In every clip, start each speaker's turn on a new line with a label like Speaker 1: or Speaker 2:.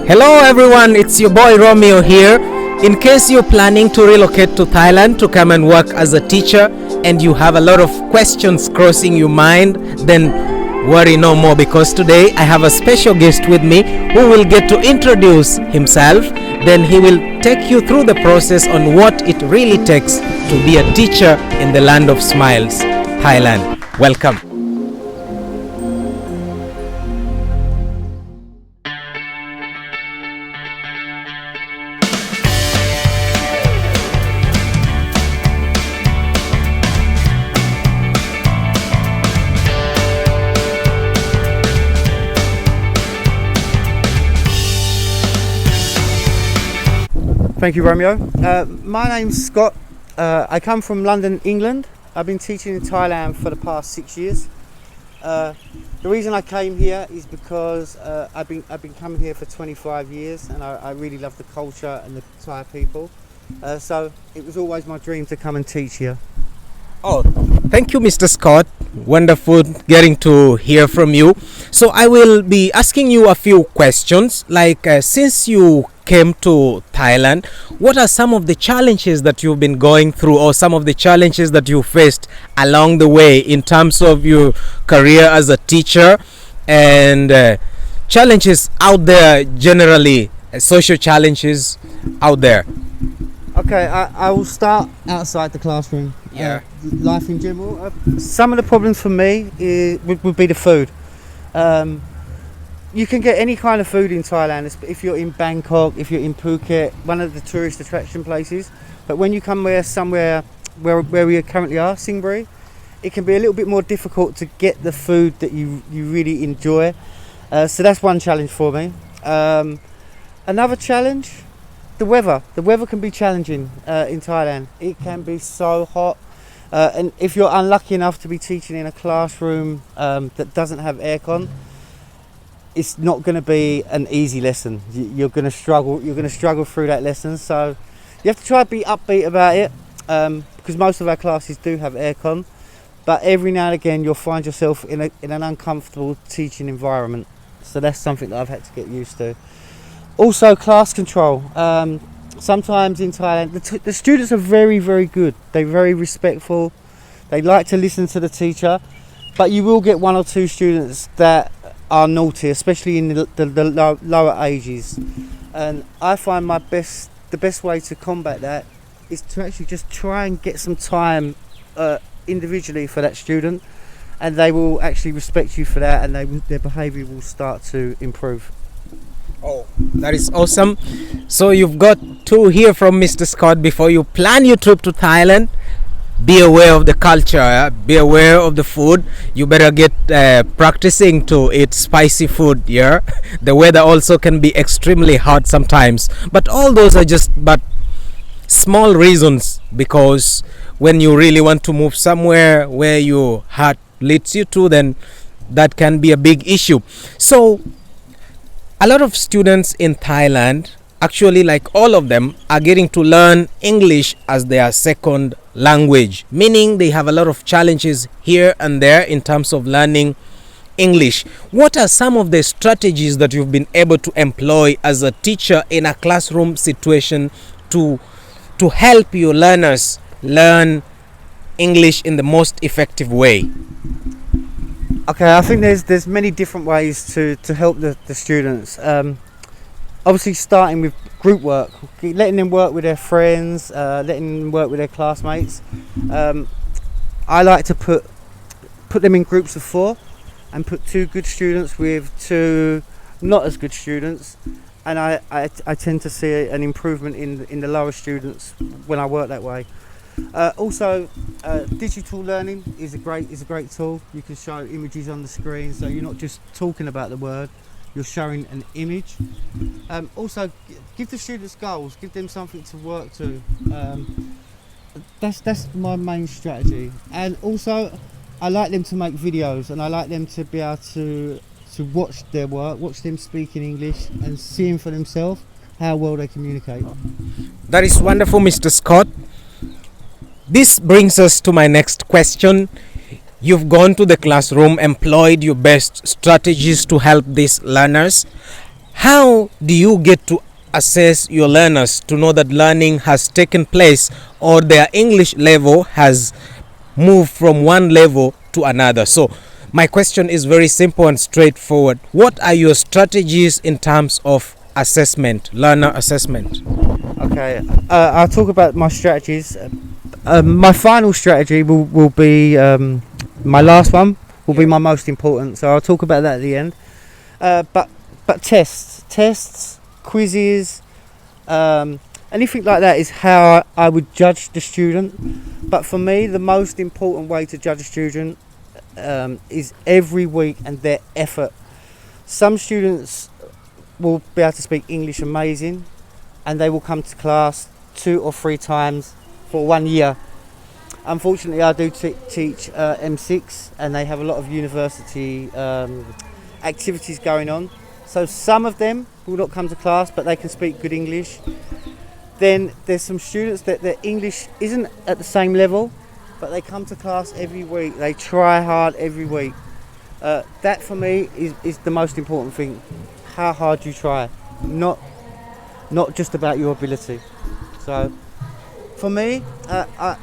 Speaker 1: Hello everyone, it's your boy Romeo here. In case you're planning to relocate to Thailand to come and work as a teacher and you have a lot of questions crossing your mind, then worry no more because today I have a special guest with me who will get to introduce himself. Then he will take you through the process on what it really takes to be a teacher in the land of smiles, Thailand. Welcome.
Speaker 2: Thank you, Romeo. My name's Scott. I come from London, England. I've been teaching in Thailand for the past 6 years. The reason I came here is because I've been coming here for 25 years and I really love the culture and the Thai people. So it was always my dream to come and teach here.
Speaker 1: Oh, thank you, Mr. Scott. Wonderful getting to hear from you. So I will be asking you a few questions. Like since you came to Thailand, what are some of the challenges that you've been going through, or some of the challenges that you faced along the way in terms of your career as a teacher, and challenges out there generally, social challenges out there?
Speaker 2: Okay, I will start outside the classroom.
Speaker 1: Yeah.
Speaker 2: Life in general. Some of the problems for me would be the food. You can get any kind of food in Thailand if you're in Bangkok, if you're in Phuket, one of the tourist attraction places. But when you come somewhere where we currently are, Singapore, it can be a little bit more difficult to get the food that you really enjoy. So that's one challenge for me. Another challenge, the weather. The weather can be challenging in Thailand. It can be so hot. And if you're unlucky enough to be teaching in a classroom that doesn't have aircon, it's not going to be an easy lesson. You're going to struggle. You're going to struggle through that lesson. So you have to try to be upbeat about it, because most of our classes do have aircon. But every now and again, you'll find yourself in an uncomfortable teaching environment. So that's something that I've had to get used to. Also, class control. Sometimes in Thailand, the students are very, very good. They're very respectful. They like to listen to the teacher. But you will get one or two students that are naughty, especially in the lower ages. And I find the best way to combat that is to actually just try and get some time individually for that student, and they will actually respect you for that, and their behaviour will start to improve.
Speaker 1: Oh, that is awesome. So you've got to hear from Mr. Scott. Before you plan your trip to Thailand, be aware of the culture, be aware of the food. You better get practicing to eat spicy food. Yeah, the weather also can be extremely hot sometimes, but all those are just but small reasons, because when you really want to move somewhere where your heart leads you to, then that can be a big issue. So a lot of students in Thailand, actually like all of them, are getting to learn English as their second language, meaning they have a lot of challenges here and there in terms of learning English. What are some of the strategies that you've been able to employ as a teacher in a classroom situation to help your learners learn English in the most effective way?
Speaker 2: Okay, I think there's many different ways to help the students. Obviously, starting with group work, letting them work with their friends, letting them work with their classmates. I like to put them in groups of 4 and put 2 good students with 2 not as good students, and I tend to see an improvement in the lower students when I work that way. Also, digital learning is a great tool. You can show images on the screen, so you're not just talking about the word, you're showing an image. Also, give the students goals, give them something to work to. That's my main strategy. And also, I like them to make videos, and I like them to be able to watch their work, watch them speak in English, and seeing for themselves how well they communicate.
Speaker 1: That is wonderful, Mr. Scott. This brings us to my next question. You've gone to the classroom, employed your best strategies to help these learners. How do you get to assess your learners to know that learning has taken place or their English level has moved from one level to another? So, my question is very simple and straightforward. What are your strategies in terms of assessment, learner assessment?
Speaker 2: Okay, I'll talk about my strategies. My final strategy will be my last one will be my most important. So I'll talk about that at the end. But tests, quizzes, anything like that is how I would judge the student. But for me, the most important way to judge a student is every week and their effort. Some students will be able to speak English amazing, and they will come to class 2 or 3 times for 1 year. Unfortunately, I do teach M6, and they have a lot of university activities going on. So some of them will not come to class, but they can speak good English. Then there's some students that their English isn't at the same level, but they come to class every week. They try hard every week. That for me is the most important thing. How hard you try, not just about your ability. So for me,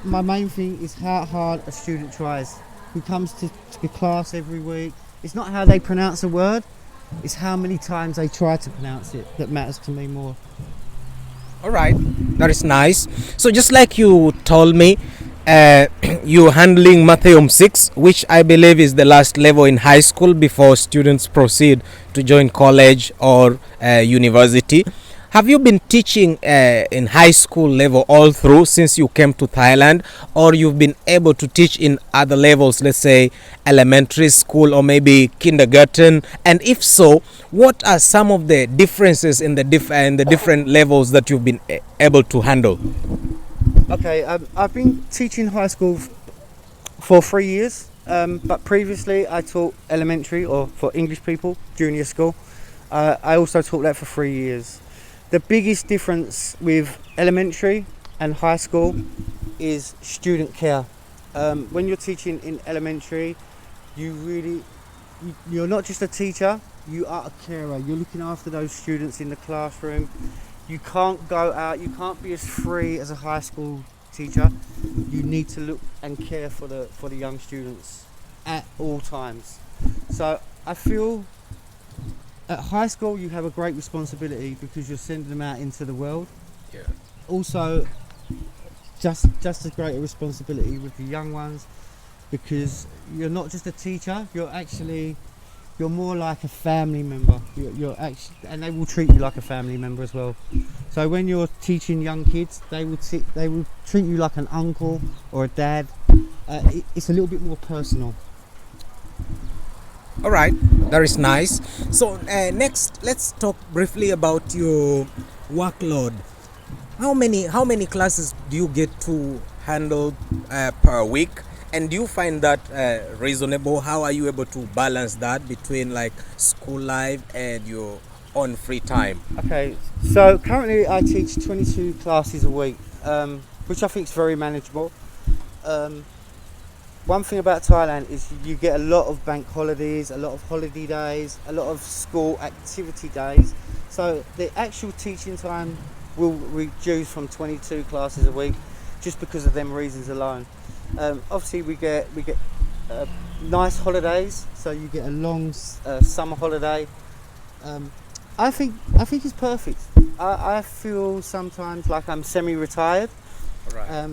Speaker 2: my main thing is how hard a student tries. Who comes to class every week. It's not how they pronounce a word, it's how many times they try to pronounce it that matters to me more.
Speaker 1: All right, that is nice. So, just like you told me, you're handling Matheum 6, which I believe is the last level in high school before students proceed to join college or university. Have you been teaching in high school level all through since you came to Thailand, or you've been able to teach in other levels, let's say elementary school or maybe kindergarten? And if so, what are some of the differences in the different levels that you've been able to handle?
Speaker 2: Okay, I've been teaching high school for 3 years, but previously I taught elementary, or for English people, junior school. I also taught that for 3 years. The biggest difference with elementary and high school is student care. When you're teaching in elementary, you're not just a teacher, you are a carer. You're looking after those students in the classroom. You can't go out, you can't be as free as a high school teacher. You need to look and care for the young students at all times. So I feel at high school you have a great responsibility because you're sending them out into the world.
Speaker 1: Yeah.
Speaker 2: Also, just as great a responsibility with the young ones, because you're not just a teacher, you're more like a family member. You're actually, and they will treat you like a family member as well. So when you're teaching young kids, they will treat you like an uncle or a dad. It's a little bit more personal.
Speaker 1: All right, that is nice. So next, let's talk briefly about your workload. How many classes do you get to handle per week? And do you find that reasonable? How are you able to balance that between like school life and your own free time?
Speaker 2: Okay, so currently I teach 22 classes a week, which I think is very manageable. One thing about Thailand is you get a lot of bank holidays, a lot of holiday days, a lot of school activity days. So the actual teaching time will reduce from 22 classes a week just because of them reasons alone. Obviously we get nice holidays, so you get a long summer holiday. I think it's perfect. I feel sometimes like I'm semi-retired,
Speaker 1: Right.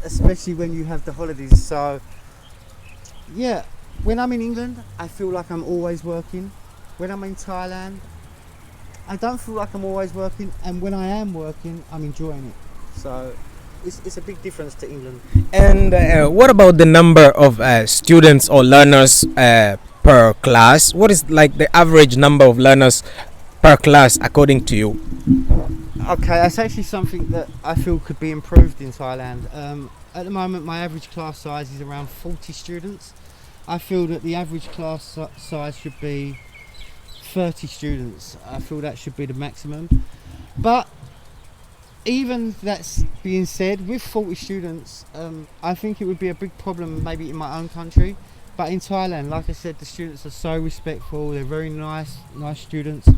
Speaker 2: especially when you have the holidays. So yeah, when I'm in England, I feel like I'm always working. When I'm in Thailand, I don't feel like I'm always working, and when I am working, I'm enjoying it. So it's a big difference to England.
Speaker 1: And what about the number of students or learners per class? What is like the average number of learners per class according to you?
Speaker 2: Okay, that's actually something that I feel could be improved in Thailand. At the moment, my average class size is around 40 students. I feel that the average class size should be 30 students. I feel that should be the maximum. But even that's being said, with 40 students, I think it would be a big problem maybe in my own country. But in Thailand, like I said, the students are so respectful. They're very nice students.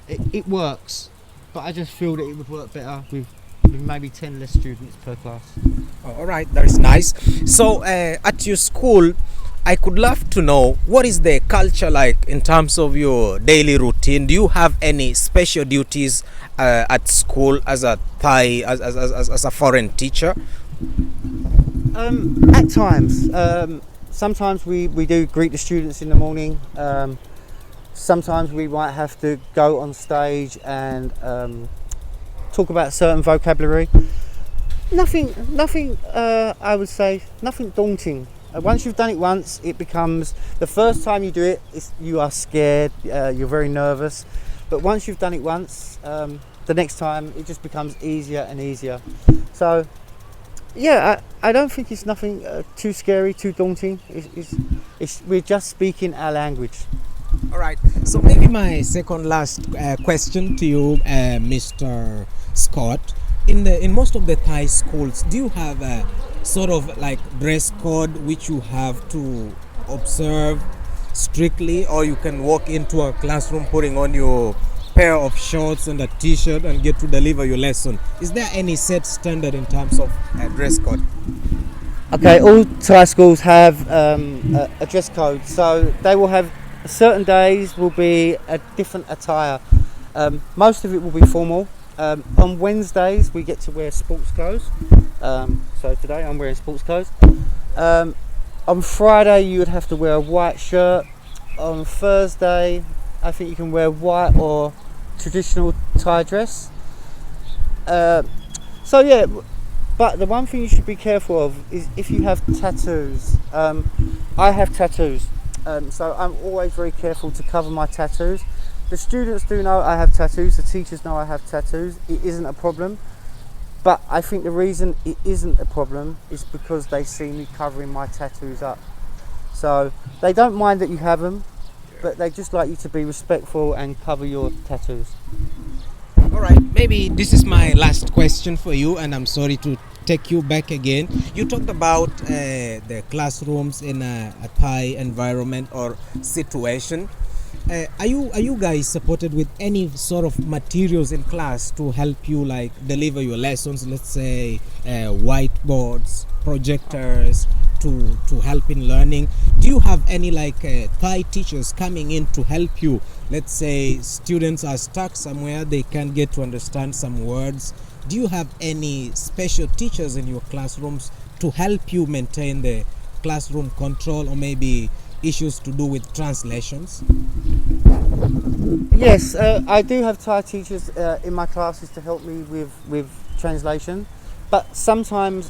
Speaker 2: it works, but I just feel that it would work better with maybe 10 less students per class.
Speaker 1: Oh, all right, that is nice. So, at your school, I could love to know what is the culture like in terms of your daily routine. Do you have any special duties at school as a Thai, as a foreign teacher?
Speaker 2: At times, sometimes we do greet the students in the morning. Sometimes we might have to go on stage and talk about certain vocabulary. Nothing. I would say nothing daunting. Once you've done it once, it becomes the first time you do it. You are scared. You're very nervous. But once you've done it once, the next time it just becomes easier and easier. So, yeah, I don't think it's nothing too scary, too daunting. We're just speaking our language.
Speaker 1: All right. So maybe my second last question to you, Mr. Scott. In most of the Thai schools, do you have a sort of like dress code which you have to observe strictly, or you can walk into a classroom putting on your pair of shorts and a t-shirt and get to deliver your lesson? Is there any set standard in terms of dress code?
Speaker 2: Okay, all Thai schools have a dress code, so they will have certain days will be a different attire. Most of it will be formal. On Wednesdays we get to wear sports clothes. So today I'm wearing sports clothes. On Friday you would have to wear a white shirt. On Thursday I think you can wear white or traditional Thai dress. So yeah, but the one thing you should be careful of is if you have tattoos. I have tattoos, so I'm always very careful to cover my tattoos. The students do know I have tattoos, the teachers know I have tattoos. It isn't a problem, but I think the reason it isn't a problem is because they see me covering my tattoos up. So they don't mind that you have them, but they just like you to be respectful and cover your tattoos.
Speaker 1: All right, maybe this is my last question for you, and I'm sorry to take you back again. You talked about the classrooms in a Thai environment or situation. Are you guys supported with any sort of materials in class to help you like deliver your lessons? Let's say whiteboards, projectors, to help in learning. Do you have any like Thai teachers coming in to help you? Let's say students are stuck somewhere, they can't get to understand some words. Do you have any special teachers in your classrooms to help you maintain the classroom control, or maybe issues to do with translations?
Speaker 2: Yes, I do have Thai teachers in my classes to help me with translation, but sometimes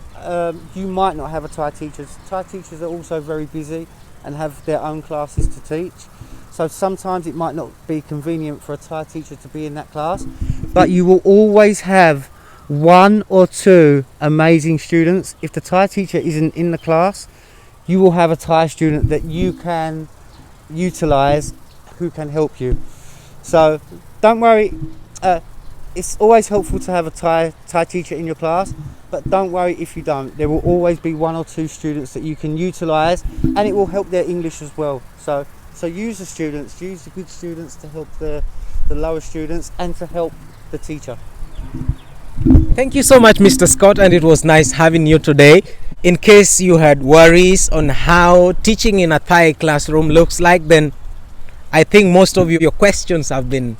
Speaker 2: you might not have a Thai teacher. Thai teachers are also very busy and have their own classes to teach, so sometimes it might not be convenient for a Thai teacher to be in that class, but you will always have one or two amazing students. If the Thai teacher isn't in the class, you will have a Thai student that you can utilize who can help you. So don't worry, it's always helpful to have a Thai teacher in your class, but don't worry if you don't. There will always be one or two students that you can utilize, and it will help their English as well. So use the students, use the good students to help the lower students and to help the teacher.
Speaker 1: Thank you so much, Mr. Scott, and it was nice having you today. In case you had worries on how teaching in a Thai classroom looks like, then I think most of your questions have been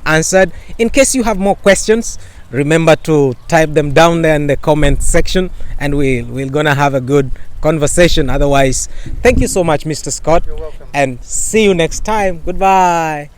Speaker 1: answered. In case you have more questions, remember to type them down there in the comment section, and we're gonna have a good conversation. Otherwise, thank you so much, Mr. Scott.
Speaker 2: You're welcome.
Speaker 1: And see you next time. Goodbye.